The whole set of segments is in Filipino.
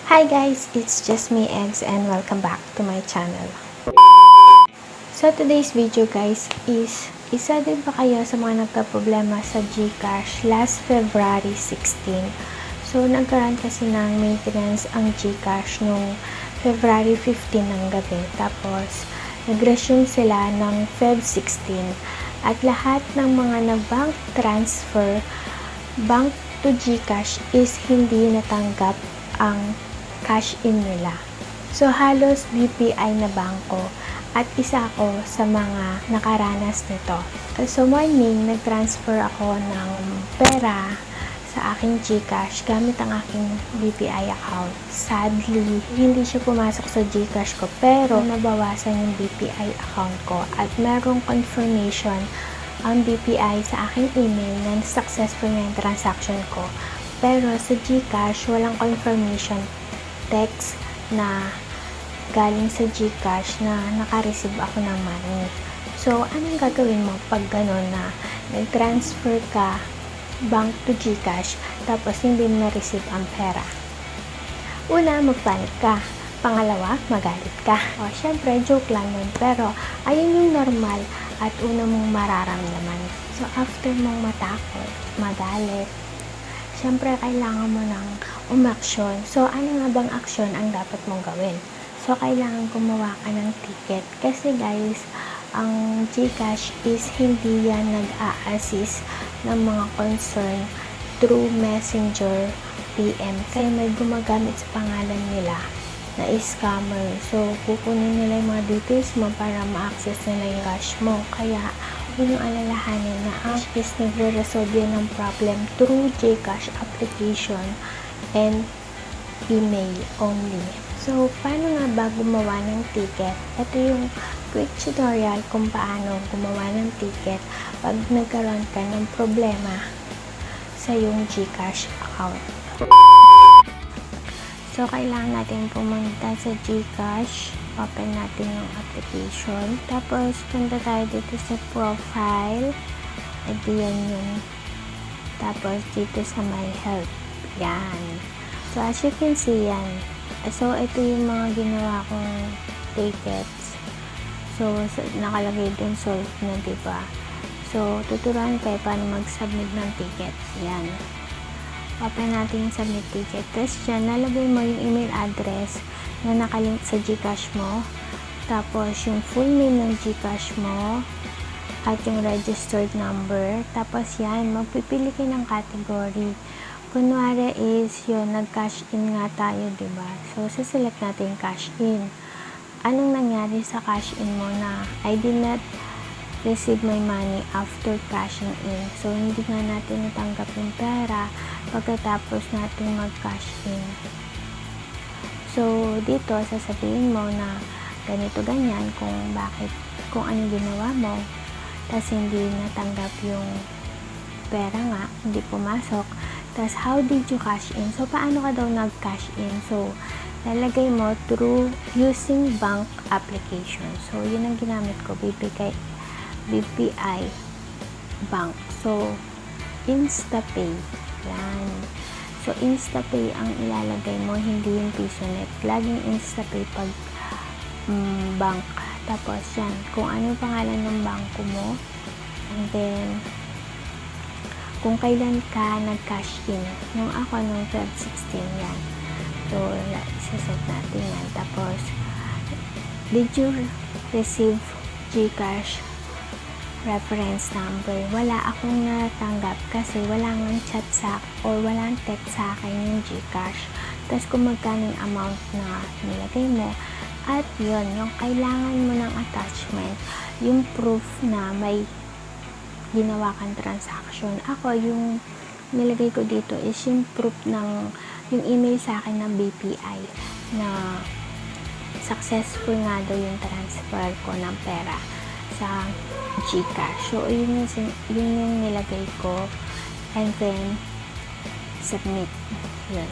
Hi guys, it's just me Eggs and welcome back to my channel. So today's video guys is isa din ba kayo sa mga nagka-problema sa GCash last February 16? So nagkaroon kasi ng maintenance ang GCash nung February 15 ng gabi. Tapos nag-resume sila ng Feb 16 at lahat ng mga nag-bank transfer bank to GCash is hindi natanggap ang cash in nila. So halos BPI na bangko at isa ako sa mga nakaranas nito. So morning, nag-transfer ako ng pera sa aking GCash gamit ang aking BPI account. Sadly, hindi siya pumasok sa GCash ko pero nabawasan yung BPI account ko at merong confirmation ang BPI sa aking email na successful na yung transaction ko. Pero sa GCash, walang confirmation text na galing sa GCash na naka-receive ako ng money. So, anong gagawin mo pag gano'n na nag-transfer ka bank to GCash tapos hindi mo na-receive ang pera? Una, magpanik ka. Pangalawa, magalit ka. O, syempre, joke lang yun. Pero, ayun yung normal at una mong mararamdaman. So, after mong matakot, magalit, syempre, kailangan mo ng umaksyon. So, ano nga bang aksyon ang dapat mong gawin? So, kailangan gumawa ka ng ticket. Kasi guys, ang GCash is hindi yan nag-a-assist ng mga concern through Messenger PM. Kaya may gumagamit sa pangalan nila na scammer. So, kukunin nila yung mga details mo para ma-access nila yung cash mo. Kaya, huwag yung alalahanin na ang is nagre-resolve yan ng problem through GCash application and email only. So, paano nga ba gumawa ng ticket? Ito yung quick tutorial kung paano gumawa ng ticket pag nagkaroon ka ng problema sa yung GCash account. So, kailangan natin pumunta sa GCash. Open natin yung application. Tapos, punta tayo dito sa profile. Ito yan yun. Tapos, dito sa my help. Yan. So, as you can see yan. So, ito yung mga ginawa kong tickets. So, nakalagay dun solve na, diba? So, tuturuan kayo paano mag-submit ng ticket. Yan. Open natin yung submit ticket. Tapos dyan, nalagay mo yung email address na nakalink sa GCash mo. Tapos, yung full name ng GCash mo. At yung registered number. Tapos yan, magpipili kayo ng category. Kunwari is yun, nag-cash in nga tayo, diba? So, suselect natin yung cash in. Anong nangyari sa cash in mo na I did not receive my money after cashing in. So, hindi nga natin natanggap yung pera pagkatapos natin mag-cash in. So, dito, sasabihin mo na ganito, ganyan, kung ano ginawa mo, tapos hindi natanggap yung pera nga, hindi pumasok. Tapos, how did you cash in? So, paano ka daw nag-cash in? So, lalagay mo through using bank application. So, yun ang ginamit ko, BPI Bank. So, InstaPay. Yan. So, InstaPay ang ilalagay mo, hindi yung PisoNet. Laging InstaPay pag bank. Tapos, yan. Kung ano yung pangalan ng bangko mo. And then, kung kailan ka nag-cash in. Nung ako, nung Feb 16, yan. So, isaset natin yan. Tapos, did you receive GCash reference number? Wala akong natanggap kasi wala nang chat or walang text sa akin yung GCash. Tapos, kung magkano yung amount na nilagay mo. At yun, yung kailangan mo ng attachment, yung proof na may ginawa kang transaction. Ako, yung nilagay ko dito is yung proof ng yung email sa akin ng BPI na successful nga daw yung transfer ko ng pera sa GCash. So, yun yung nilagay ko and then submit. Yun.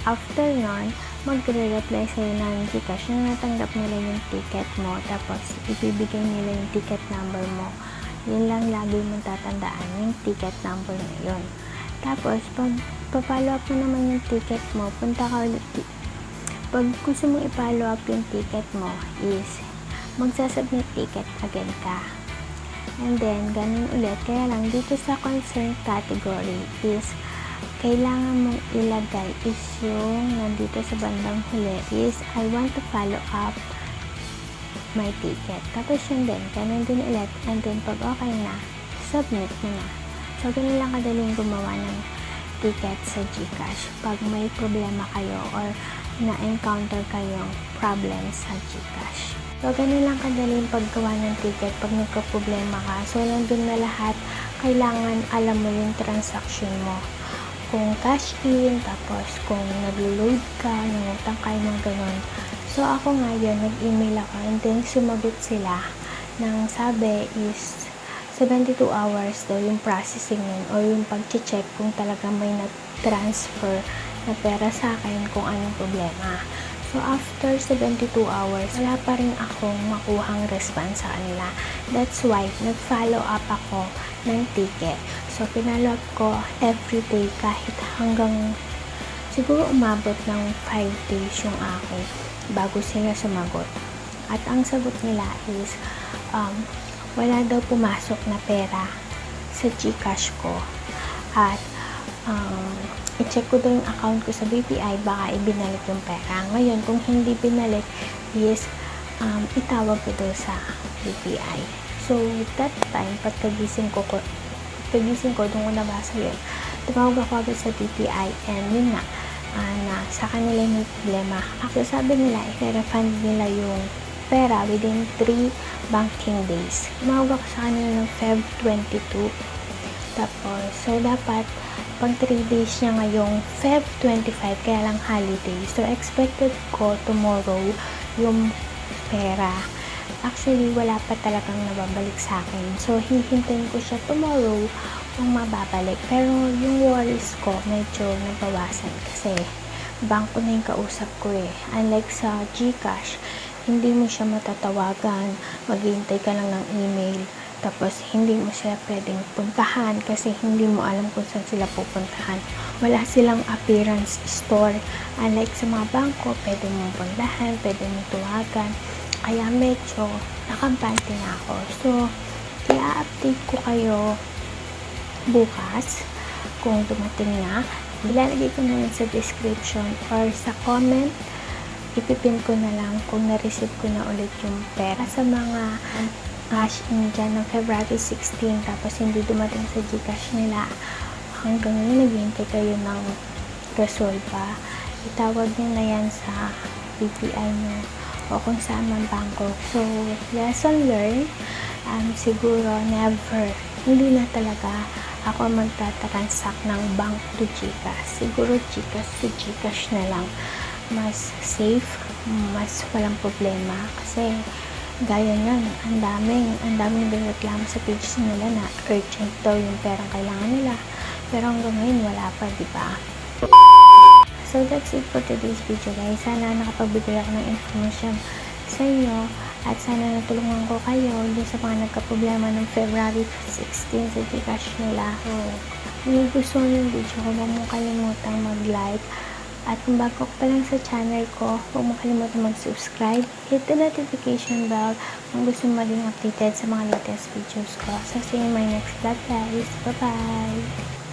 After nun, magre-reply sa'yo ng GCash na natanggap nila yung ticket mo tapos ibibigay nila yung ticket number mo. Yun lang lagi mong tatandaan, yung ticket number na yun. Tapos, pag pa-follow up mo naman yung ticket mo, punta ka ulit pag gusto mong i-follow up yung ticket mo is magsasubmit ticket again ka. And then, ganun ulit. Kaya lang, dito sa concern category is kailangan mong ilagay is yung nandito sa bandang huli is I want to follow up my ticket. Tapos yun din, ganun din ulit. And then, pag okay na, submit mo na. So, ganun lang kadaling gumawa ng ticket sa GCash pag may problema kayo or na-encounter kayong problem sa GCash. So, ganun lang kadaling paggawa ng ticket pag nagka-problema ka. So, nandun na lahat, kailangan alam mo yung transaction mo. Kung cash in, tapos kung nag-load ka, nangutang kayo ng ganun. So, ako ngayon, nag-email ako and then sumagot sila ng sabi is 72 hours daw yung processing nun o yung pag-check kung talaga may na-transfer na pera sa akin kung anong problema. So, after 72 hours, wala pa rin akong makuhang response sa kanila. That's why, nag-follow up ako ng ticket. So, pinalo up ko everyday kahit hanggang siguro umabot ng 5 days yung akin bago sila sumagot. At ang sagot nila is wala daw pumasok na pera sa GCash ko. At i-check ko daw yung account ko sa BPI, baka ibinalik yung pera. Ngayon, kung hindi binalik, is itawag ko daw sa BPI. So, that time, pagkagising ko, doon ko nabasa yun. Tumawag ako agad sa BPI and yun na sa kanila yung problema. Actually, sabi nila, i-refund nila yung pera within 3 banking days. Tumawag ako sa kanila ng Feb 22. Tapos, so dapat pag 3 days niya ngayong Feb 25, kaya lang holiday. So, expected ko tomorrow yung pera. Actually, wala pa talagang nababalik sa akin. So, hihintayin ko siya tomorrow kung mababalik. Pero, yung worries ko, medyo nabawasan kasi bangko na yung kausap ko eh. Unlike sa GCash, hindi mo siya matatawagan, maghihintay ka lang ng email, tapos hindi mo siya pwedeng puntahan kasi hindi mo alam kung saan sila pupuntahan. Wala silang appearance store. Unlike sa mga bangko, pwede mong puntahan, pwede mong tuwagan. Kaya medyo nakampante na ako. So, i-update ko kayo bukas kung dumating na. Ilalagay ko na lang sa description or sa comment. Ipipin ko na lang kung na-receive ko na ulit yung pera sa mga cash in dyan ng February 16 tapos hindi dumating sa GCash nila. Hanggang ngayon, naghihintay kayo ng resolva. Itawag nyo na yan sa BPI nyo o kung saan man bangko. So, lesson learned, siguro never, hindi na talaga ako magtatransact ng bank to GCash. Siguro GCash to GCash na lang. Mas safe, mas walang problema. Kasi, gaya nyan, ang daming reklamo sa page nila na urgent daw yung perang kailangan nila. Pero hanggang ngayon, wala pa, diba? So, that's it for today's video, guys. Sana nakapagbigay ako ng information sa inyo at sana natulungan ko kayo dun sa mga nagka-problema ng February 16 sa GCash nila. So, kung gusto nyo yung video ko, huwag mong kalimutang mag-like. At kung bago ka pa lang sa channel ko, huwag mong kalimutan mag-subscribe. Hit the notification bell kung gusto mo maging updated sa mga latest videos ko. So, see you in my next vlog, guys. Bye-bye!